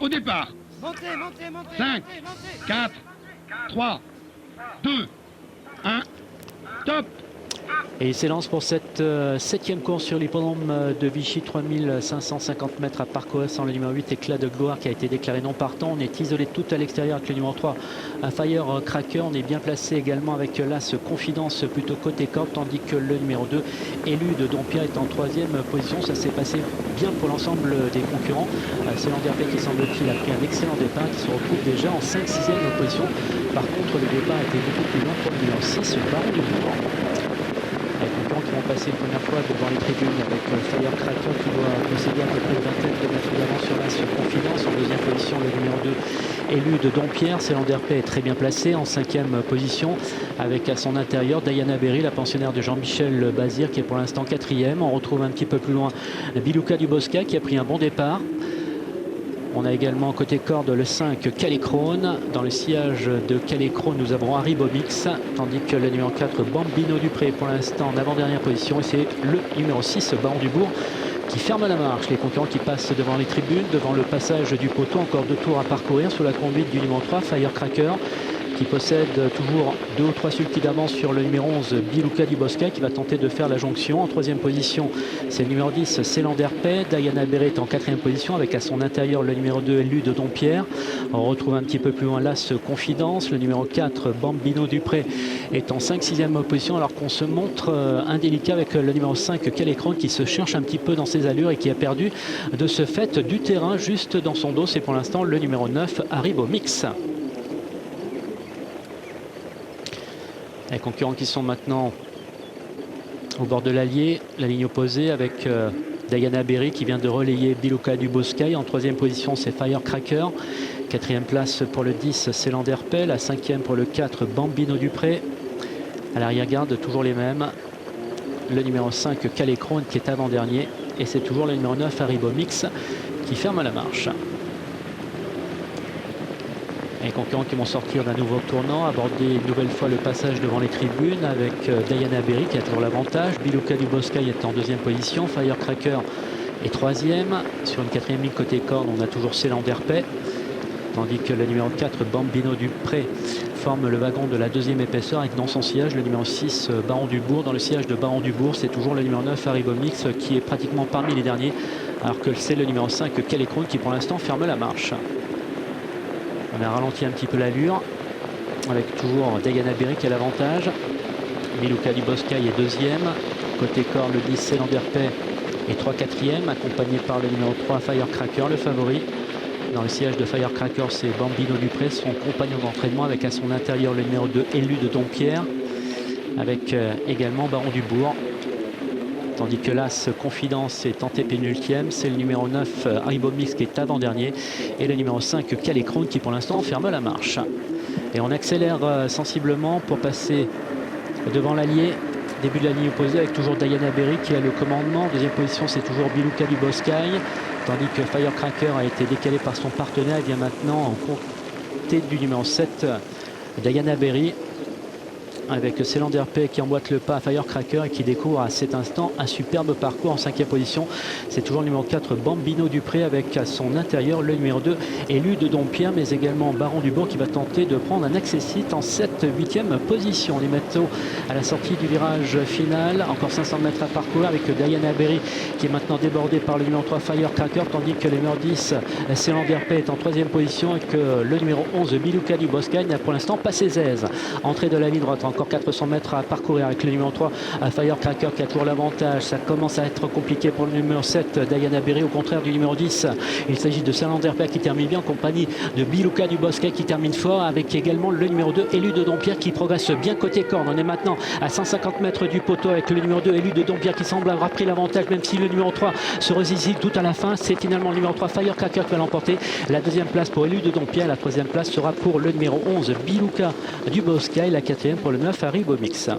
Au départ. 5, 4, 3, 2, 1, top. Et il s'élance pour cette septième course sur l'hippodrome de Vichy, 3550 mètres à parcourir sans le numéro 8, Éclat de gloire, qui a été déclaré non partant. On est isolé tout à l'extérieur avec le numéro 3, un Firecracker. On est bien placé également avec l'As Confidence plutôt côté corde, tandis que le numéro 2, Élu de Dompierre, est en troisième position. Ça s'est passé bien pour l'ensemble des concurrents. Célanderpé, qui semble-t-il a pris un excellent départ, qui se retrouve déjà en 5-6e position. Par contre, le départ était beaucoup plus long pour le numéro 6, Baron du Bourg. Les concurrents qui vont passer une première fois devant les tribunes avec Firecracker qui doit posséder à peu près une vingtaine de mètres d'avance sur l'As Confidence. En deuxième position, le numéro 2, Élu de Dompierre. Célanderpé est très bien placé en cinquième position avec à son intérieur Diana Berry, la pensionnaire de Jean-Michel Bazir, qui est pour l'instant quatrième. On retrouve un petit peu plus loin Biluca du Bosca qui a pris un bon départ. On a également côté corde le 5 Calécrone. Dans le sillage de Calécrone, nous avons Harry Bobix, tandis que le numéro 4 Bambino Dupré pour l'instant en avant-dernière position. Et c'est le numéro 6 Baron du Bourg qui ferme la marche. Les concurrents qui passent devant les tribunes, devant le passage du poteau. Encore 2 tours à parcourir sous la conduite du numéro 3 Firecracker, qui possède toujours 2 ou 3 sulky d'avance sur le numéro 11 Biluca du Bosca, qui va tenter de faire la jonction. En troisième position, c'est le numéro 10 Célanderpé. Diana Berry est en quatrième position avec à son intérieur le numéro 2 Élu de Dompierre. On retrouve un petit peu plus loin l'As Confidence. Le numéro 4 Bambino Dupré est en 5-6e position, alors qu'on se montre indélicat avec le numéro 5 Calécrone, qui se cherche un petit peu dans ses allures et qui a perdu de ce fait du terrain juste dans son dos. C'est pour l'instant le numéro 9 Harry Bobix. Les concurrents qui sont maintenant au bord de l'Allier, la ligne opposée avec Diana Berry qui vient de relayer Biluca du Bosca. En troisième position, c'est Firecracker. Quatrième place pour le 10 Célanderpé. La cinquième pour le 4 Bambino Dupré. À l'arrière-garde, toujours les mêmes. Le numéro 5 Calécrone qui est avant-dernier. Et c'est toujours le numéro 9 Harry Bobix qui ferme la marche. Les concurrents qui vont sortir d'un nouveau tournant, aborder une nouvelle fois le passage devant les tribunes avec Diana Berry qui a toujours l'avantage. Biluca du Bosca est en deuxième position. Firecracker est troisième. Sur une quatrième ligne côté corde, on a toujours Célanderpé. Tandis que le numéro 4, Bambino Dupré, forme le wagon de la deuxième épaisseur avec dans son sillage le numéro 6, Baron du Bourg. Dans le sillage de Baron du Bourg, c'est toujours le numéro 9, Harry Bobix, qui est pratiquement parmi les derniers, alors que c'est le numéro 5, Calécrone, qui pour l'instant ferme la marche. On a ralenti un petit peu l'allure avec toujours Diana Berry qui a l'avantage. Biluca du Bosca est deuxième. Côté corps, le 10 Célanderpé est 3-4e, accompagné par le numéro 3 Firecracker, le favori. Dans le sillage de Firecracker, c'est Bambino Dupré, son compagnon d'entraînement, avec à son intérieur le numéro 2 Élu de Dompierre, avec également Baron du Bourg. Tandis que l'As Confidence est antépénultième, c'est le numéro 9 Harry Bobix qui est avant-dernier et le numéro 5 Calécrone qui pour l'instant ferme la marche. Et on accélère sensiblement pour passer devant l'Allier. Début de la ligne opposée avec toujours Diana Berry qui a le commandement. Deuxième position, c'est toujours Biluca du Bosca, tandis que Firecracker a été décalé par son partenaire. Il vient maintenant en côté du numéro 7 Diana Berry, avec Célanderpé qui emboîte le pas à Firecracker et qui découvre à cet instant un superbe parcours en cinquième position. C'est toujours le numéro 4 Bambino Dupré avec à son intérieur le numéro 2 Élu de Dompierre, mais également Baron du Bourg qui va tenter de prendre un accessite en 7-8e position. On est maintenant à la sortie du virage final, encore 500 mètres à parcourir avec Diana Berry qui est maintenant débordée par le numéro 3 Firecracker, tandis que le numéro 10 Célanderpé est en troisième position et que le numéro 11 Biluca du Bosca n'a pour l'instant pas ses aises. Entrée de la ligne droite, encore 400 mètres à parcourir avec le numéro 3 Firecracker qui a toujours l'avantage. Ça commence à être compliqué pour le numéro 7 Diana Berry, au contraire du numéro 10. Il s'agit de Célanderpé qui termine bien en compagnie de Biluca du Bosca qui termine fort, avec également le numéro 2 Élu de Dompierre qui progresse bien côté corde. On est maintenant à 150 mètres du poteau avec le numéro 2 Élu de Dompierre qui semble avoir pris l'avantage, même si le numéro 3 se résiste tout à la fin. C'est finalement le numéro 3 Firecracker qui va l'emporter. La deuxième place pour Élu de Dompierre, la troisième place sera pour le numéro 11 Biluca du Bosca et la quatrième pour le 9 Harry Bobix.